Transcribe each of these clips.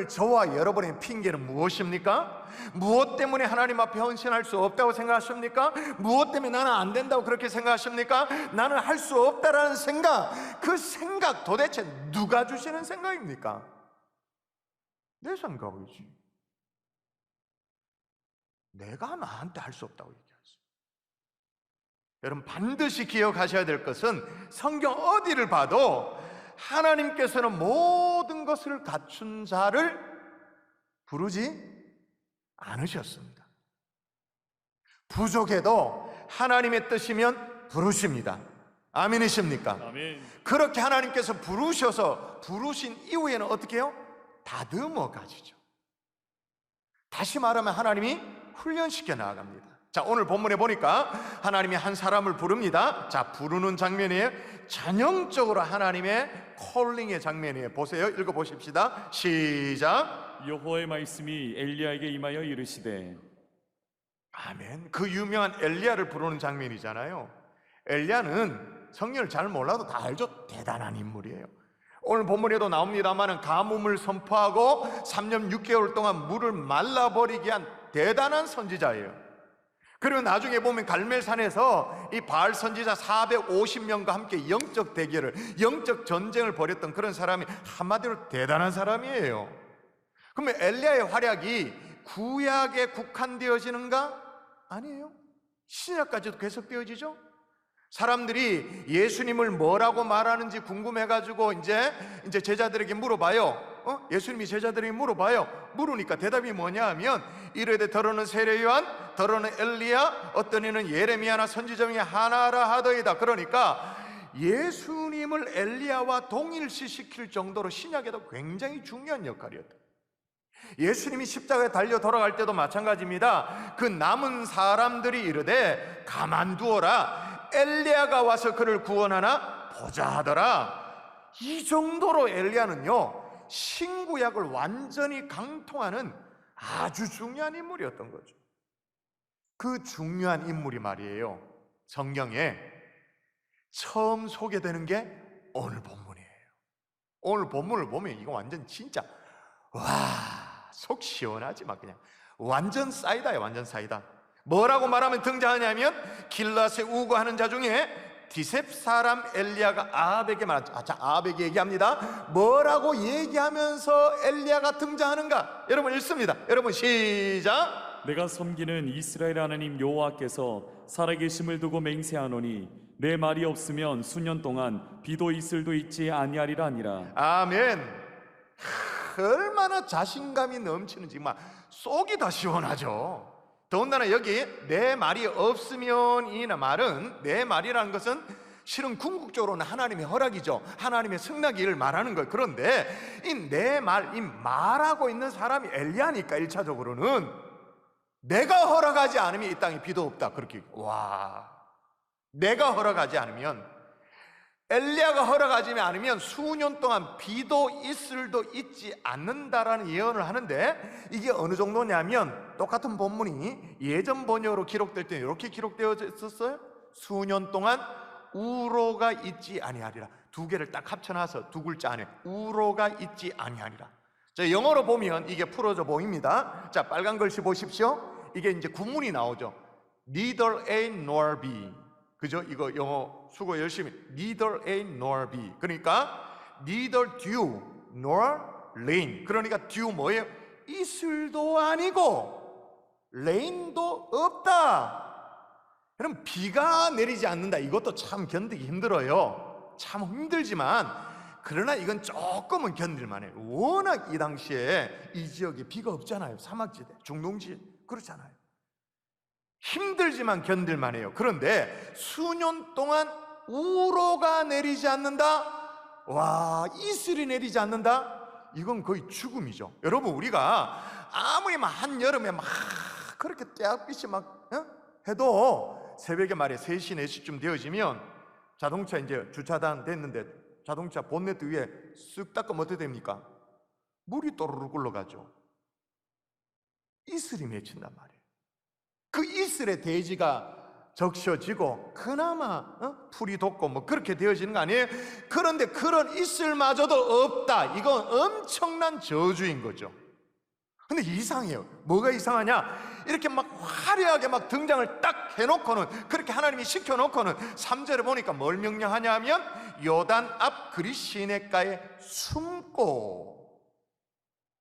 오늘 저와 여러분의 핑계는 무엇입니까? 무엇 때문에 하나님 앞에 헌신할 수 없다고 생각하십니까? 무엇 때문에 나는 안 된다고 그렇게 생각하십니까? 나는 할 수 없다라는 생각, 그 생각 도대체 누가 주시는 생각입니까? 내 생각이지. 내가 나한테 할 수 없다고 얘기하지. 여러분, 반드시 기억하셔야 될 것은 성경 어디를 봐도 하나님께서는 모든 것을 갖춘 자를 부르지 않으셨습니다. 부족해도 하나님의 뜻이면 부르십니다. 아멘이십니까? 아멘. 그렇게 하나님께서 부르신 이후에는 어떻게 해요? 다듬어 가지죠. 다시 말하면 하나님이 훈련시켜 나아갑니다. 자, 오늘 본문에 보니까 하나님이 한 사람을 부릅니다. 자, 부르는 장면이에요. 전형적으로 하나님의 콜링의 장면이에요. 보세요. 읽어보십시다. 시작. 여호와의 말씀이 엘리야에게 임하여 이르시되. 아멘. 그 유명한 엘리야를 부르는 장면이잖아요. 엘리야는 성경을 잘 몰라도 다 알죠. 대단한 인물이에요. 오늘 본문에도 나옵니다만 가뭄을 선포하고 3년 6개월 동안 물을 말라버리게 한 대단한 선지자예요. 그리고 나중에 보면 갈멜산에서 이 바알 선지자 450명과 함께 영적 대결을, 영적 전쟁을 벌였던 그런 사람이 한마디로 대단한 사람이에요. 그러면 엘리야의 활약이 구약에 국한되어지는가? 아니에요. 신약까지도 계속되어지죠. 사람들이 예수님을 뭐라고 말하는지 궁금해가지고 이제 제자들에게 물어봐요. 예수님이 제자들에게 물어봐요. 물으니까 대답이 뭐냐 하면 이르되 더러는 세례 요한, 더러는 엘리야, 어떤 이는 예레미야나 선지자 중에 하나라 하더이다. 그러니까 예수님을 엘리야와 동일시시킬 정도로 신약에도 굉장히 중요한 역할이었다. 예수님이 십자가에 달려 돌아갈 때도 마찬가지입니다. 그 남은 사람들이 이르되 가만두어라, 엘리야가 와서 그를 구원하나 보자 하더라. 이 정도로 엘리야는요, 신구약을 완전히 강통하는 아주 중요한 인물이었던 거죠. 그 중요한 인물이 말이에요, 성경에 처음 소개되는 게 오늘 본문이에요. 오늘 본문을 보면 이거 완전 진짜 속 시원하지 막 그냥 완전 싸이다예요. 완전 싸이다. 뭐라고 말하면 등장하냐면 길라세 우고하는 자 중에 디셉 사람 엘리야가 아합에게 말하죠. 자, 아합에게 얘기합니다. 뭐라고 얘기하면서 엘리야가 등장하는가? 여러분 읽습니다. 여러분 시작. 내가 섬기는 이스라엘 하나님 여호와께서 살아계심을 두고 맹세하노니 내 말이 없으면 수년 동안 비도 이슬도 있지 아니하리라 하니라. 아멘. 얼마나 자신감이 넘치는지 막 속이 다 시원하죠. 더군다나 여기 내 말이 없으면 이 말은, 내 말이라는 것은 실은 궁극적으로는 하나님의 허락이죠. 하나님의 승낙을 말하는 거예요. 그런데 이 내 말, 이 말하고 있는 사람이 엘리야니까 1차적으로는 내가 허락하지 않으면 이 땅에 비도 없다. 그렇게 내가 허락하지 않으면, 엘리야가 허락하지 않으면 수년 동안 비도 이슬도 있지 않는다라는 예언을 하는데, 이게 어느 정도냐면 똑같은 본문이 예전 번역으로 기록될 때 이렇게 기록되어 있었어요. 수년 동안 우로가 있지 아니하리라. 두 개를 딱 합쳐놔서 두 글자 안에 우로가 있지 아니하리라. 자, 영어로 보면 이게 풀어져 보입니다. 자, 빨간 글씨 보십시오. 이게 이제 구문이 나오죠. Neither A nor B. 그죠? 이거 영어 수고 열심히. Neither A nor B. 그러니까 neither dew nor rain. 그러니까 dew 뭐예요? 이슬도 아니고 rain도 없다. 그럼 비가 내리지 않는다. 이것도 참 견디기 힘들어요. 참 힘들지만 그러나 이건 조금은 견딜만해요. 워낙 이 당시에 이 지역에 비가 없잖아요. 사막지대, 중동지 그렇잖아요. 힘들지만 견딜만해요. 그런데 수년 동안 우로가 내리지 않는다? 이슬이 내리지 않는다? 이건 거의 죽음이죠. 여러분, 우리가 아무리 한여름에 그렇게 떼약빛이 해도 새벽에 말이야 3시, 4시쯤 되어지면 자동차 이제 주차단 됐는데 자동차 본네트 위에 쓱 닦으면 어떻게 됩니까? 물이 또르르 굴러가죠. 이슬이 맺힌단 말이에요. 그 이슬의 대지가 적셔지고 그나마 풀이 돋고 뭐 그렇게 되어지는 거 아니에요? 그런데 그런 이슬마저도 없다. 이건 엄청난 저주인 거죠. 근데 이상해요. 뭐가 이상하냐? 이렇게 막 화려하게 막 등장을 딱 해놓고는, 그렇게 하나님이 시켜놓고는 3절에 보니까 뭘 명령하냐면 요단 앞 그리 시냇가에 숨고.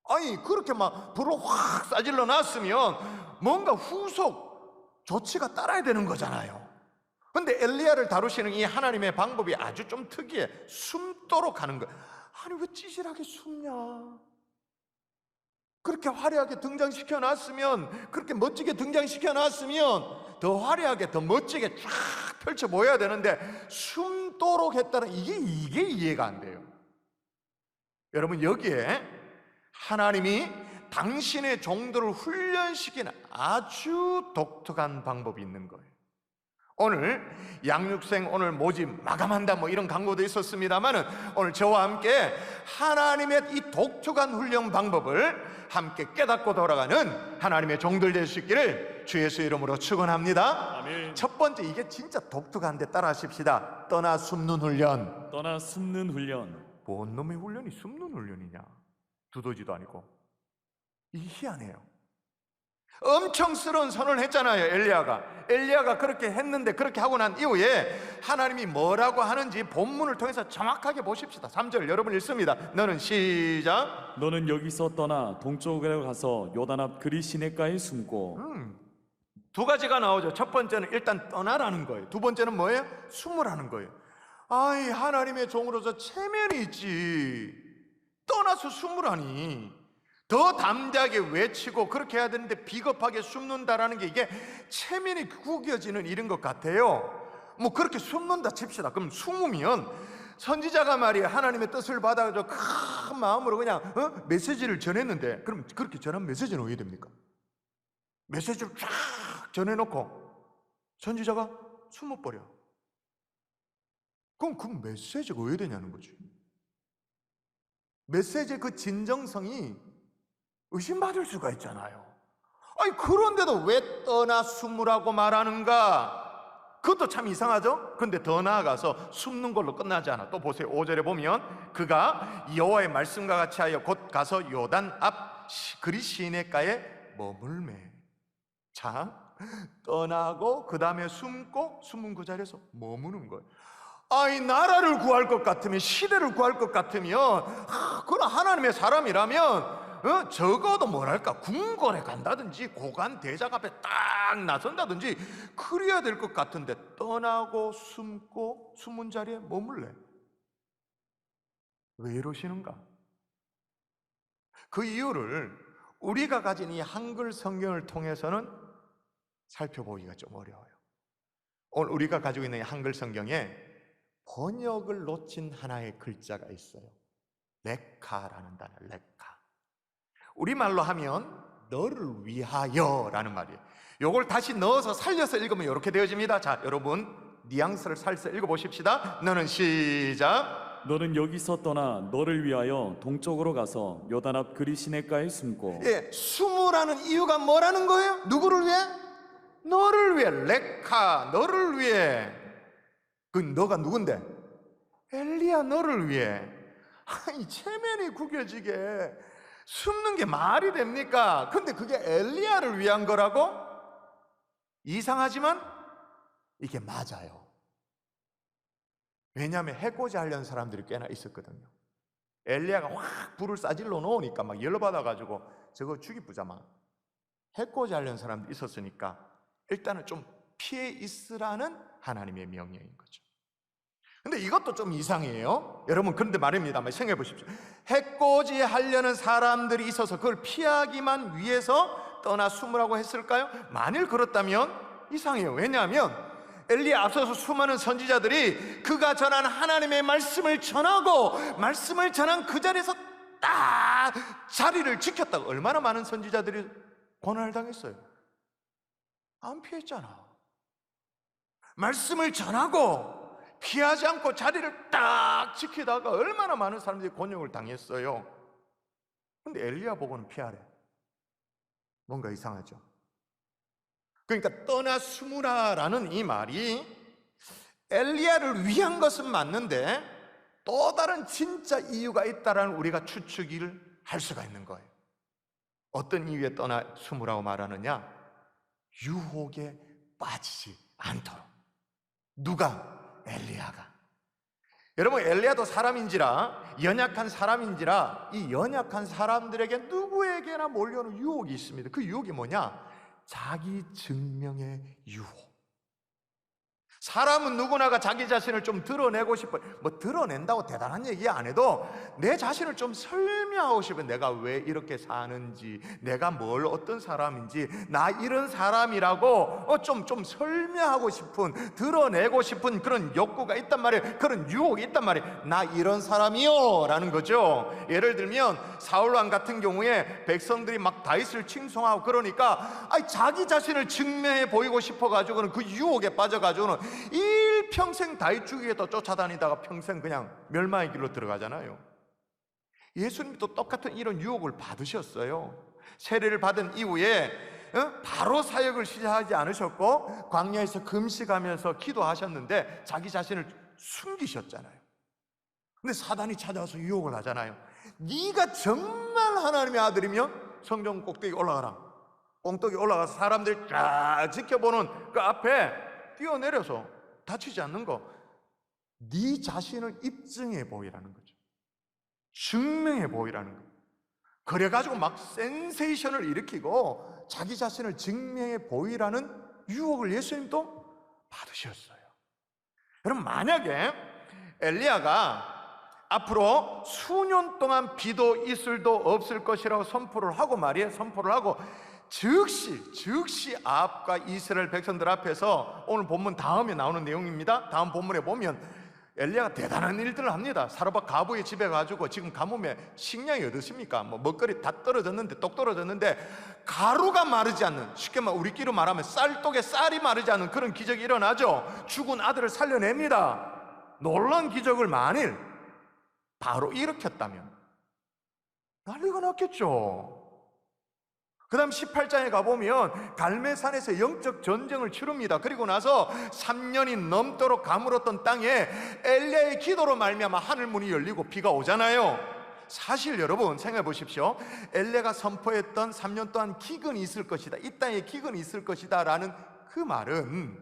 아니 그렇게 막 불을 확 싸질러 놨으면 뭔가 후속 조치가 따라야 되는 거잖아요. 근데 엘리야를 다루시는 이 하나님의 방법이 아주 좀 특이해. 숨도록 하는 거야. 아니 왜 찌질하게 숨냐? 그렇게 화려하게 등장시켜 놨으면, 그렇게 멋지게 등장시켜 놨으면 더 화려하게 더 멋지게 쫙 펼쳐 보여야 되는데 숨도록 했다는 이게 이해가 안 돼요. 여러분, 여기에 하나님이 당신의 종들을 훈련시키는 아주 독특한 방법이 있는 거예요. 오늘 양육생 오늘 모집 마감한다 뭐 이런 광고도 있었습니다만은, 오늘 저와 함께 하나님의 이 독특한 훈련 방법을 함께 깨닫고 돌아가는 하나님의 종들 될 수 있기를 주 예수 이름으로 축원합니다. 아멘. 첫 번째, 이게 진짜 독특한데 따라 하십시다. 떠나 숨는 훈련. 떠나 숨는 훈련. 뭔 놈의 훈련이 숨는 훈련이냐? 두더지도 아니고. 이게 희한해요. 엄청스러운 선언을 했잖아요. 엘리야가 그렇게 했는데, 그렇게 하고 난 이후에 하나님이 뭐라고 하는지 본문을 통해서 정확하게 보십시다. 3절 여러분 읽습니다. 너는 시작. 너는 여기서 떠나 동쪽으로 가서 요단 앞 그리 시냇가에 숨고. 두 가지가 나오죠. 첫 번째는 일단 떠나라는 거예요. 두 번째는 뭐예요? 숨으라는 거예요. 아이, 하나님의 종으로서 체면이 있지. 떠나서 숨으라니. 더 담대하게 외치고 그렇게 해야 되는데 비겁하게 숨는다라는 게, 이게 체면이 구겨지는 일인 것 같아요. 뭐 그렇게 숨는다 칩시다. 그럼 숨으면 선지자가 말이에요, 하나님의 뜻을 받아가지고 큰 마음으로 그냥 메시지를 전했는데, 그럼 그렇게 전한 메시지는 어떻게 됩니까? 메시지를 쫙 전해놓고 선지자가 숨어버려. 그럼 그 메시지가 왜 되냐는 거지. 메시지의 그 진정성이 의심받을 수가 있잖아요. 아니 그런데도 왜 떠나 숨으라고 말하는가? 그것도 참 이상하죠? 근데 더 나아가서 숨는 걸로 끝나지 않아. 또 보세요. 5절에 보면 그가 여호와의 말씀과 같이 하여 곧 가서 요단 앞 그리 시냇가에 머물매. 자, 떠나고 그 다음에 숨고, 숨은 그 자리에서 머무는 거예요. 아이, 나라를 구할 것 같으면, 시대를 구할 것 같으면, 그건 하나님의 사람이라면 적어도 뭐랄까 궁궐에 간다든지 고관 대작 앞에 딱 나선다든지 그래야 될 것 같은데, 떠나고 숨고 숨은 자리에 머물래. 왜 이러시는가? 그 이유를 우리가 가진 이 한글 성경을 통해서는 살펴보기가 좀 어려워요. 오늘 우리가 가지고 있는 이 한글 성경에 번역을 놓친 하나의 글자가 있어요. 레카라는 단어. 레카. 우리말로 하면 너를 위하여라는 말이에요. 요걸 다시 넣어서 살려서 읽으면 이렇게 되어집니다. 자, 여러분 뉘앙스를 살려서 읽어보십시다. 너는 시작. 너는 여기서 떠나 너를 위하여 동쪽으로 가서 요단 앞 그리 시냇가에 숨고. 예, 숨으라는 이유가 뭐라는 거예요? 누구를 위해? 너를 위해. 레카, 너를 위해. 그 너가 누군데? 엘리야, 너를 위해. 아니, 체면이 구겨지게 숨는 게 말이 됩니까? 근데 그게 엘리야를 위한 거라고? 이상하지만 이게 맞아요. 왜냐하면 해코지 하려는 사람들이 꽤나 있었거든요. 엘리야가 확 불을 싸질러 놓으니까 막 열받아가지고 저거 죽이부자 막 해코지 하려는 사람들이 있었으니까 일단은 좀 피해 있으라는 하나님의 명령인 거죠. 근데 이것도 좀 이상해요. 여러분, 그런데 말입니다. 한번 생각해 보십시오. 해코지 하려는 사람들이 있어서 그걸 피하기만 위해서 떠나 숨으라고 했을까요? 만일 그렇다면 이상해요. 왜냐하면 엘리야 앞서서 수많은 선지자들이 그가 전한 하나님의 말씀을 전하고 말씀을 전한 그 자리에서 딱 자리를 지켰다고. 얼마나 많은 선지자들이 고난을 당했어요. 안 피했잖아. 말씀을 전하고 피하지 않고 자리를 딱 지키다가 얼마나 많은 사람들이 곤욕을 당했어요. 근데 엘리야 보고는 피하래. 뭔가 이상하죠. 그러니까 떠나 숨으라라는 이 말이 엘리야를 위한 것은 맞는데 또 다른 진짜 이유가 있다라는 우리가 추측을 할 수가 있는 거예요. 어떤 이유에 떠나 숨으라고 말하느냐? 유혹에 빠지지 않도록. 누가? 엘리야가. 여러분, 엘리야도 사람인지라, 연약한 사람인지라 이 연약한 사람들에게 누구에게나 몰려오는 유혹이 있습니다. 그 유혹이 뭐냐? 자기 증명의 유혹. 사람은 누구나가 자기 자신을 좀 드러내고 싶어요. 뭐 드러낸다고 대단한 얘기 안 해도 내 자신을 좀 설명하고 싶어요. 내가 왜 이렇게 사는지, 내가 뭘 어떤 사람인지, 나 이런 사람이라고 좀 설명하고 싶은, 드러내고 싶은 그런 욕구가 있단 말이에요. 그런 유혹이 있단 말이에요. 나 이런 사람이요 라는 거죠. 예를 들면 사울왕 같은 경우에 백성들이 막 다윗을 칭송하고 그러니까 자기 자신을 증명해 보이고 싶어가지고는 그 유혹에 빠져가지고는 일평생 다윗 죽이게 또 쫓아다니다가 평생 그냥 멸망의 길로 들어가잖아요. 예수님도 똑같은 이런 유혹을 받으셨어요. 세례를 받은 이후에 바로 사역을 시작하지 않으셨고 광야에서 금식하면서 기도하셨는데 자기 자신을 숨기셨잖아요. 근데 사단이 찾아와서 유혹을 하잖아요. 네가 정말 하나님의 아들이면 성전 꼭대기 올라가라. 꼭대기 올라가서 사람들 쫙 지켜보는 그 앞에 뛰어내려서 다치지 않는 거, 네 자신을 입증해 보이라는 거죠. 증명해 보이라는 거예요. 그래가지고 막 센세이션을 일으키고 자기 자신을 증명해 보이라는 유혹을 예수님도 받으셨어요. 여러분, 만약에 엘리야가 앞으로 수년 동안 비도 이슬도 없을 것이라고 선포를 하고 말이에요. 선포를 하고 즉시 아합과 이스라엘 백성들 앞에서, 오늘 본문 다음에 나오는 내용입니다. 다음 본문에 보면 엘리야가 대단한 일들을 합니다. 사르밧 가부의 집에 가지고 지금 가뭄에 식량이 어떻습니까? 뭐 먹거리 다 떨어졌는데, 똑 떨어졌는데 가루가 마르지 않는, 쉽게 말 우리끼리 말하면 쌀독에 쌀이 마르지 않는 그런 기적이 일어나죠. 죽은 아들을 살려냅니다. 놀라운 기적을 만일 바로 일으켰다면 난리가 났겠죠. 그 다음 18장에 가보면 갈멜산에서 영적 전쟁을 치릅니다. 그리고 나서 3년이 넘도록 가물었던 땅에 엘리야의 기도로 말미암아 하늘문이 열리고 비가 오잖아요. 사실 여러분 생각해 보십시오. 엘리야가 선포했던 3년 동안 기근이 있을 것이다, 이 땅에 기근이 있을 것이다 라는 그 말은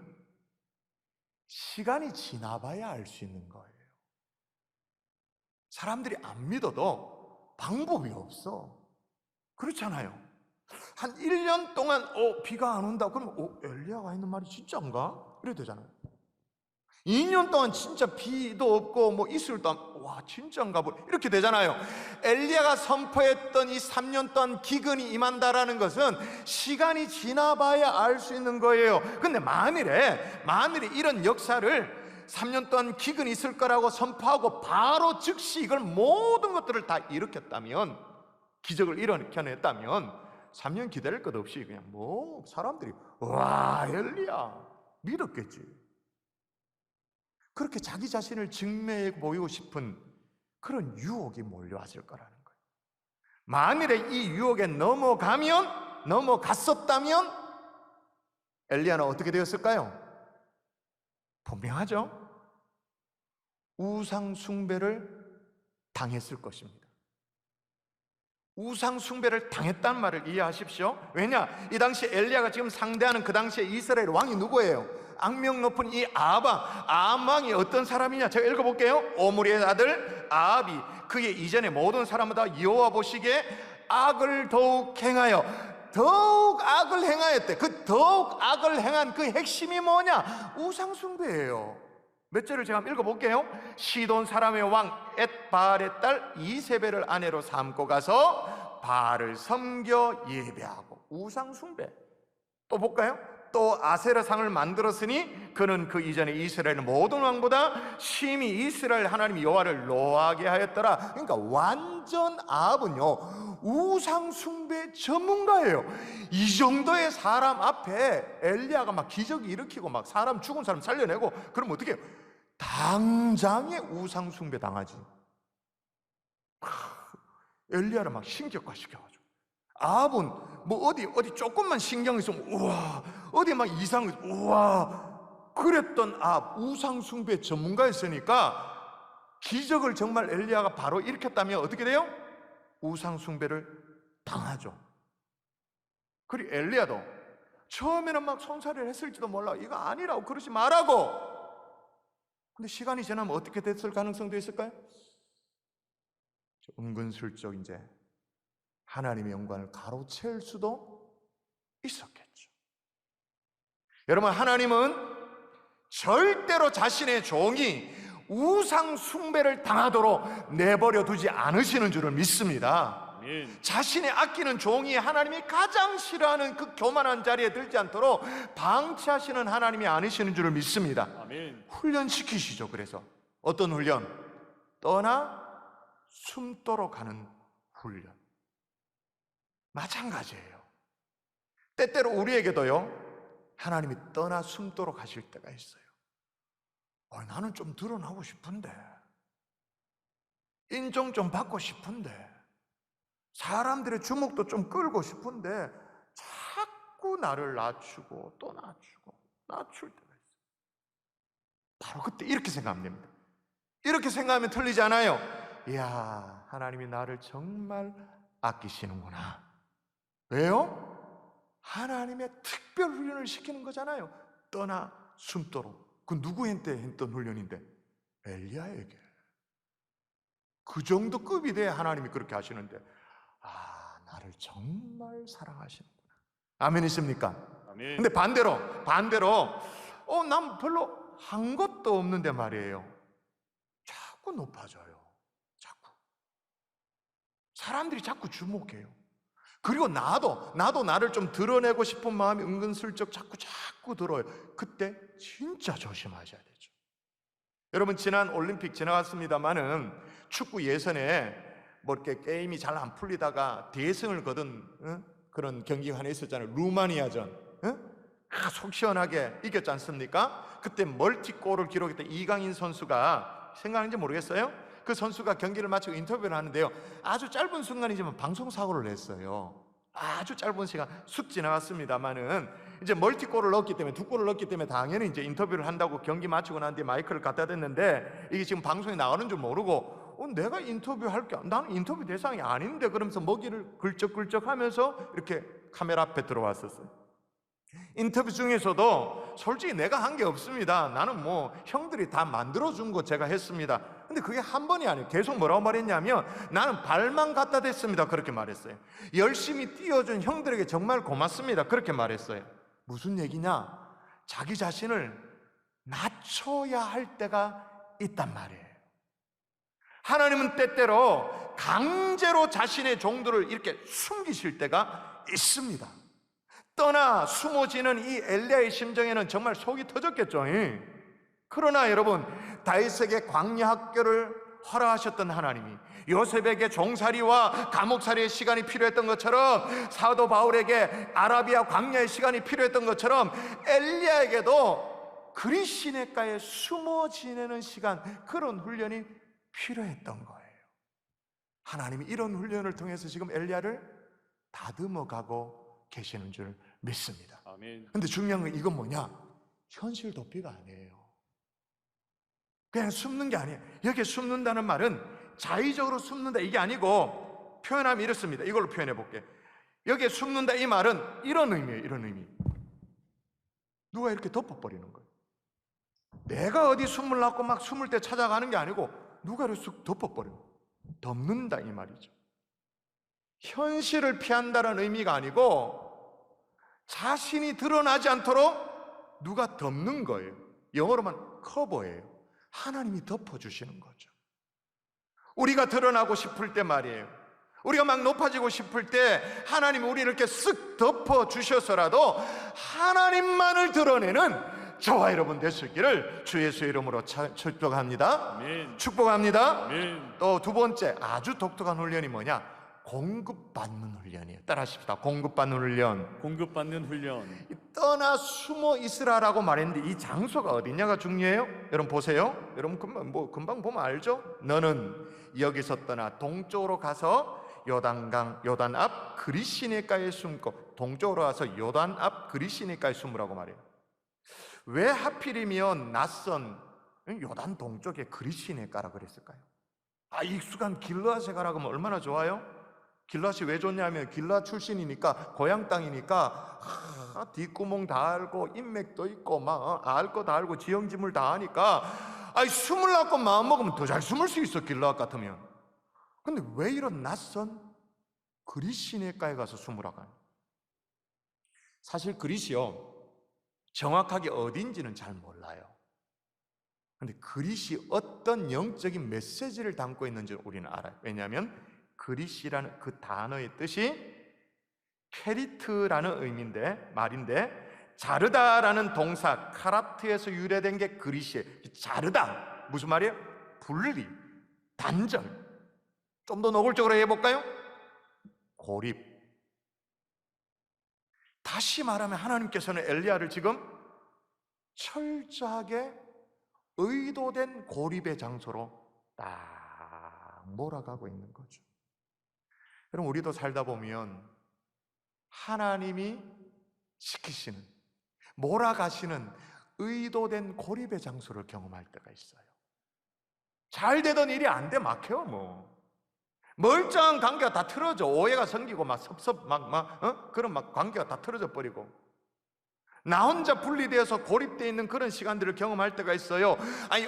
시간이 지나봐야 알 수 있는 거예요. 사람들이 안 믿어도 방법이 없어. 그렇잖아요. 한 1년 동안 비가 안 온다 그러면 엘리야가 있는 말이 진짜인가? 이래도 되잖아요. 2년 동안 진짜 비도 없고 뭐 이슬도 와 진짜인가 이렇게 되잖아요. 엘리야가 선포했던 이 3년 동안 기근이 임한다라는 것은 시간이 지나봐야 알 수 있는 거예요. 근데 만일에 이런 역사를 3년 동안 기근이 있을 거라고 선포하고 바로 즉시 이걸 모든 것들을 다 일으켰다면, 기적을 일으켜냈다면 3년 기다릴 것 없이 그냥 뭐 사람들이 와 엘리야 믿었겠지. 그렇게 자기 자신을 증명해 보이고 싶은 그런 유혹이 몰려왔을 거라는 거예요. 만일에 이 유혹에 넘어갔었다면 엘리야는 어떻게 되었을까요? 분명하죠. 우상 숭배를 당했을 것입니다. 우상 숭배를 당했다는 말을 이해하십시오. 왜냐? 이 당시 엘리야가 지금 상대하는 그 당시에 이스라엘 왕이 누구예요? 악명 높은 이 아합 왕이 어떤 사람이냐? 제가 읽어볼게요. 오므리의 아들 아합이 그의 이전의 모든 사람보다 여호와 보시기에 악을 더욱 악을 행하였대. 그 더욱 악을 행한 그 핵심이 뭐냐? 우상 숭배예요. 몇 절을 제가 한번 읽어볼게요. 시돈 사람의 왕 엣바알의 딸 이세벨을 아내로 삼고 가서 바알을 섬겨 예배하고 우상 숭배. 또 볼까요? 또 아세라상을 만들었으니 그는 그 이전에 이스라엘 모든 왕보다 심히 이스라엘 하나님 여호와를 노하게 하였더라. 그러니까 완전 아합은요 우상 숭배 전문가예요. 이 정도의 사람 앞에 엘리야가 막 기적이 일으키고 막 사람 죽은 사람 살려내고 그러면 어떻게 해요? 당장에 우상 숭배 당하지. 엘리야를 막 신격화 시켜가지고 아합은 뭐 어디 조금만 신경 있으면 우와 어디 막 우와, 그랬던 우상 숭배 전문가였으니까 기적을 정말 엘리야가 바로 일으켰다면 어떻게 돼요? 우상 숭배를 당하죠. 그리고 엘리야도 처음에는 막 손살을 했을지도 몰라. 이거 아니라고 그러지 말라고. 근데 시간이 지나면 어떻게 됐을 가능성도 있을까요? 은근슬쩍 이제 하나님의 영광을 가로챌 수도 있었겠죠. 여러분, 하나님은 절대로 자신의 종이 우상 숭배를 당하도록 내버려 두지 않으시는 줄을 믿습니다. 아멘. 자신의 아끼는 종이 하나님이 가장 싫어하는 그 교만한 자리에 들지 않도록 방치하시는 하나님이 아니시는 줄을 믿습니다. 아멘. 훈련시키시죠. 그래서 어떤 훈련? 떠나 숨도록 하는 훈련. 마찬가지예요. 때때로 우리에게도요, 하나님이 떠나 숨도록 하실 때가 있어요. 나는 좀 드러나고 싶은데, 인정 좀 받고 싶은데, 사람들의 주목도 좀 끌고 싶은데 자꾸 나를 낮추고 또 낮출 때가 있어요. 바로 그때 이렇게 생각하면 됩니다. 이렇게 생각하면 틀리지 않아요. 이야, 하나님이 나를 정말 아끼시는구나. 왜요? 하나님의 특별 훈련을 시키는 거잖아요. 떠나 숨도록. 그 누구한테 했던 훈련인데? 엘리야에게. 그 정도 급이 돼야 하나님이 그렇게 하시는데, 나를 정말 사랑하시는구나. 아멘이십니까? 아멘. 근데 반대로 난 별로 한 것도 없는데 말이에요, 자꾸 높아져요. 자꾸 사람들이 자꾸 주목해요. 그리고 나도 나를 좀 드러내고 싶은 마음이 은근슬쩍 자꾸 들어요. 그때 진짜 조심하셔야 되죠. 여러분, 지난 올림픽 지나갔습니다마는 축구 예선에 뭐 이렇게 게임이 잘 안 풀리다가 대승을 거둔 그런 경기가 하나 있었잖아요. 루마니아전. 속 시원하게 이겼지 않습니까? 그때 멀티골을 기록했던 이강인 선수가, 생각하는지 모르겠어요, 그 선수가 경기를 마치고 인터뷰를 하는데요, 아주 짧은 순간이지만 방송사고를 냈어요. 아주 짧은 시간 쑥 지나갔습니다만은 이제 멀티골을 넣었기 때문에, 두 골을 넣었기 때문에 당연히 이제 인터뷰를 한다고 경기 마치고 난 뒤에 마이크를 갖다 댔는데, 이게 지금 방송에 나가는 줄 모르고 내가 인터뷰할 게, 나는 인터뷰 대상이 아닌데, 그러면서 먹이를 긁적긁적 하면서 이렇게 카메라 앞에 들어왔었어요. 인터뷰 중에서도 솔직히 내가 한 게 없습니다. 나는 뭐 형들이 다 만들어준 거 제가 했습니다. 근데 그게 한 번이 아니에요. 계속 뭐라고 말했냐면, 나는 발만 갖다 댔습니다. 그렇게 말했어요. 열심히 뛰어준 형들에게 정말 고맙습니다. 그렇게 말했어요. 무슨 얘기냐? 자기 자신을 낮춰야 할 때가 있단 말이에요. 하나님은 때때로 강제로 자신의 종들을 이렇게 숨기실 때가 있습니다. 떠나 숨어지는 이 엘리야의 심정에는 정말 속이 터졌겠죠. 그러나 여러분, 다윗에게 광야 학교를 허락하셨던 하나님이 요셉에게 종살이와 감옥살이의 시간이 필요했던 것처럼, 사도 바울에게 아라비아 광야의 시간이 필요했던 것처럼, 엘리야에게도 그리 시냇가에 숨어 지내는 시간, 그런 훈련이 필요했던 거예요. 하나님이 이런 훈련을 통해서 지금 엘리야를 다듬어가고 계시는 줄 믿습니다. 아멘. 근데 중요한 건 이건 뭐냐? 현실 도피가 아니에요. 그냥 숨는 게 아니에요. 여기에 숨는다는 말은 자의적으로 숨는다 이게 아니고, 표현하면 이렇습니다. 이걸로 표현해 볼게요. 여기에 숨는다 이 말은 이런 의미예요. 이런 의미. 누가 이렇게 덮어버리는 거예요. 내가 어디 숨을 낳고 막 숨을 때 찾아가는 게 아니고, 누가 이렇게 쑥 덮어버려요. 덮는다 이 말이죠. 현실을 피한다는 의미가 아니고, 자신이 드러나지 않도록 누가 덮는 거예요. 영어로만 커버예요. 하나님이 덮어주시는 거죠. 우리가 드러나고 싶을 때 말이에요, 우리가 막 높아지고 싶을 때 하나님이 우리를 이렇게 쓱 덮어주셔서라도 하나님만을 드러내는 저와 여러분 되시기를 주 예수의 이름으로 축복합니다. 아멘. 축복합니다. 아멘. 또 두 번째 아주 독특한 훈련이 뭐냐? 공급받는 훈련이에요. 따라하십시다. 공급받는 훈련. 공급받는 훈련. 떠나 숨어 있으라라고 말했는데, 이 장소가 어디냐가 중요해요. 여러분 보세요. 여러분 금방 보면 알죠? 너는 여기서 떠나 동쪽으로 가서 요단 앞 그리시네가에 숨고, 동쪽으로 와서 요단 앞 그리시네가에 숨으라고 말해요. 왜 하필이면 낯선 요단 동쪽에 그리시네가라 그랬을까요? 익숙한 길르앗에 가라고 하면 얼마나 좋아요? 길르앗이 왜 좋냐면 길르앗 출신이니까, 고향 땅이니까 뒷구멍 다 알고 인맥도 있고 막 알 거 다 알고 지형지물 다 아니까 숨으려고 마음 먹으면 더 잘 숨을 수 있어, 길르앗 같으면. 근데 왜 이런 낯선 그리시네가에 가서 숨으라고 하냐? 사실 그리시요, 정확하게 어딘지는 잘 몰라요. 근데 그릿이 어떤 영적인 메시지를 담고 있는지 우리는 알아요. 왜냐하면 그릿이라는 그 단어의 뜻이 케리트라는 말인데, 자르다라는 동사 카라트에서 유래된 게 그릿이에요. 자르다 무슨 말이에요? 분리, 단절. 좀 더 노골적으로 해볼까요? 고립. 다시 말하면 하나님께서는 엘리야를 지금 철저하게 의도된 고립의 장소로 딱 몰아가고 있는 거죠. 여러분, 우리도 살다 보면 하나님이 시키시는, 몰아가시는 의도된 고립의 장소를 경험할 때가 있어요. 잘 되던 일이 안 돼 막혀. 멀쩡한 관계가 다 틀어져. 오해가 생기고 막 그런 관계가 다 틀어져 버리고, 나 혼자 분리되어서 고립되어 있는 그런 시간들을 경험할 때가 있어요.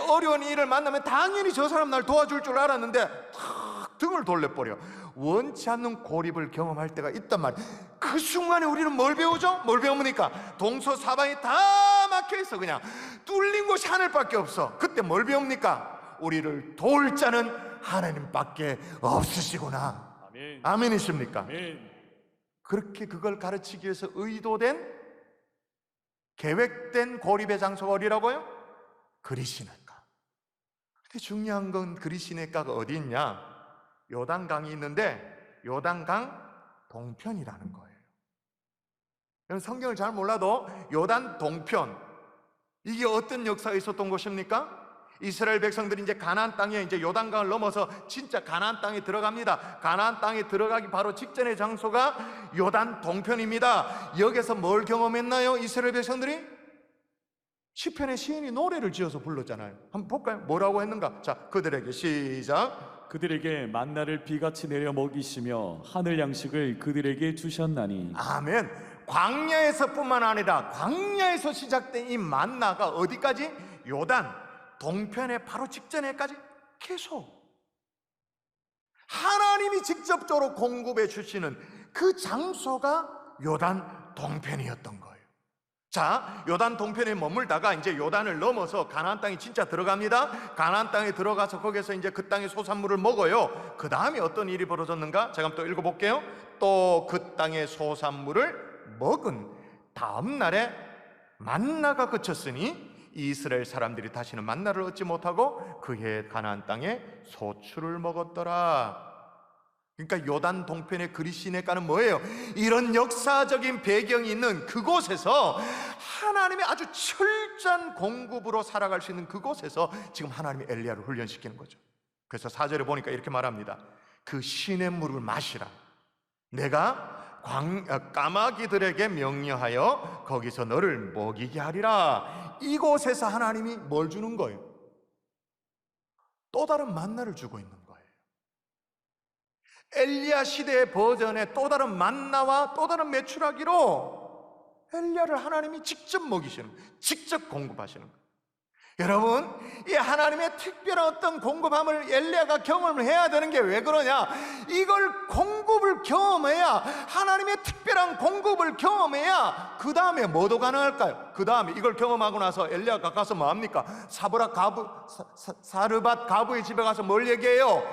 어려운 일을 만나면 당연히 저 사람 날 도와줄 줄 알았는데 탁 등을 돌려버려. 원치 않는 고립을 경험할 때가 있단 말이에요. 그 순간에 우리는 뭘 배우죠? 뭘 배웁니까? 동서사방이 다 막혀있어. 그냥 뚫린 곳이 하늘밖에 없어. 그때 뭘 배웁니까? 우리를 도울 자는 하나님밖에 없으시구나. 아멘. 아멘이십니까? 아멘. 그렇게 그걸 가르치기 위해서 의도된, 계획된 고립의 장소가 어디라고요? 그리시네가. 근데 중요한 건 그리시네가가 어디 있냐? 요단강이 있는데 요단강 동편이라는 거예요. 여러분, 성경을 잘 몰라도 요단 동편, 이게 어떤 역사가 있었던 곳입니까? 이스라엘 백성들이 이제 가나안 땅에, 이제 요단강을 넘어서 진짜 가나안 땅에 들어갑니다. 가나안 땅에 들어가기 바로 직전의 장소가 요단 동편입니다. 여기서 뭘 경험했나요? 이스라엘 백성들이? 시편의 시인이 노래를 지어서 불렀잖아요. 한번 볼까요? 뭐라고 했는가? 자, 그들에게 시작. 그들에게 만나를 비같이 내려 먹이시며 하늘 양식을 그들에게 주셨나니. 아멘. 광야에서뿐만 아니라 광야에서 시작된 이 만나가 어디까지? 요단 동편의 바로 직전에까지 계속 하나님이 직접적으로 공급해 주시는 그 장소가 요단 동편이었던 거예요. 자, 요단 동편에 머물다가 이제 요단을 넘어서 가나안 땅에 진짜 들어갑니다. 가나안 땅에 들어가서 거기서 이제 그 땅의 소산물을 먹어요. 그 다음에 어떤 일이 벌어졌는가? 제가 한번 또 읽어볼게요. 또 그 땅의 소산물을 먹은 다음 날에 만나가 그쳤으니 이스라엘 사람들이 다시는 만나를 얻지 못하고 그해 가나안 땅에 소출을 먹었더라. 그러니까 요단 동편의 그리시네가는 뭐예요? 이런 역사적인 배경이 있는 그곳에서 하나님의 아주 철저한 공급으로 살아갈 수 있는 그곳에서 지금 하나님이 엘리야를 훈련시키는 거죠. 그래서 4절에 보니까 이렇게 말합니다. 그 시냇물을 마시라. 내가 까마귀들에게 명령하여 거기서 너를 먹이게 하리라. 이곳에서 하나님이 뭘 주는 거예요? 또 다른 만나를 주고 있는 거예요. 엘리야 시대의 버전의 또 다른 만나와 또 다른 메추라기로 엘리야를 하나님이 직접 먹이시는 거예요. 직접 공급하시는 거예요. 여러분, 이 하나님의 특별한 어떤 공급함을 엘리야가 경험을 해야 되는 게 왜 그러냐? 이걸 공급을 경험해야, 하나님의 특별한 공급을 경험해야 그 다음에 뭐도 가능할까요? 그 다음에 이걸 경험하고 나서 엘리야가 가서 뭐 합니까? 사르밧 가부의 집에 가서 뭘 얘기해요?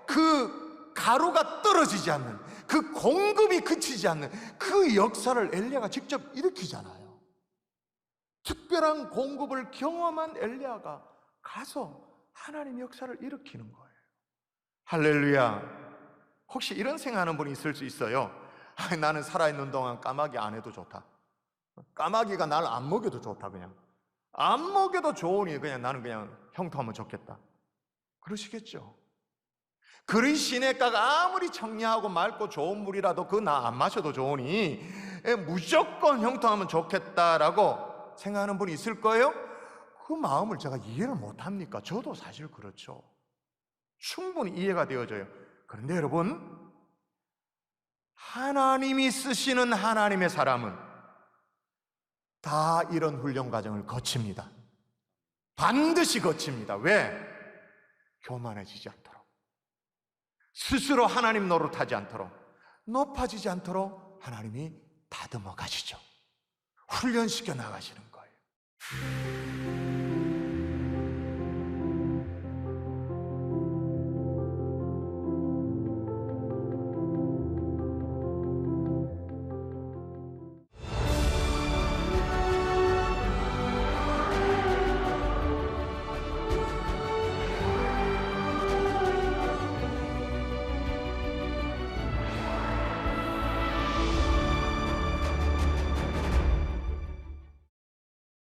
그 가루가 떨어지지 않는, 그 공급이 그치지 않는 그 역사를 엘리야가 직접 일으키잖아요. 특별한 공급을 경험한 엘리야가 가서 하나님 역사를 일으키는 거예요. 할렐루야. 혹시 이런 생각하는 분이 있을 수 있어요. 나는 살아있는 동안 까마귀 안 해도 좋다. 까마귀가 나를 안 먹여도 좋다. 그냥 안 먹여도 좋으니 그냥 나는 그냥 형통하면 좋겠다. 그러시겠죠. 그리 시냇가가 아무리 청량하고 맑고 좋은 물이라도 그 나 안 마셔도 좋으니 무조건 형통하면 좋겠다라고 생각하는 분이 있을 거예요. 그 마음을 제가 이해를 못합니까? 저도 사실 그렇죠. 충분히 이해가 되어져요. 그런데 여러분, 하나님이 쓰시는 하나님의 사람은 다 이런 훈련 과정을 거칩니다. 반드시 거칩니다. 왜? 교만해지지 않도록, 스스로 하나님 노릇하지 않도록, 높아지지 않도록 하나님이 다듬어 가시죠. 훈련시켜 나가시는 거예요.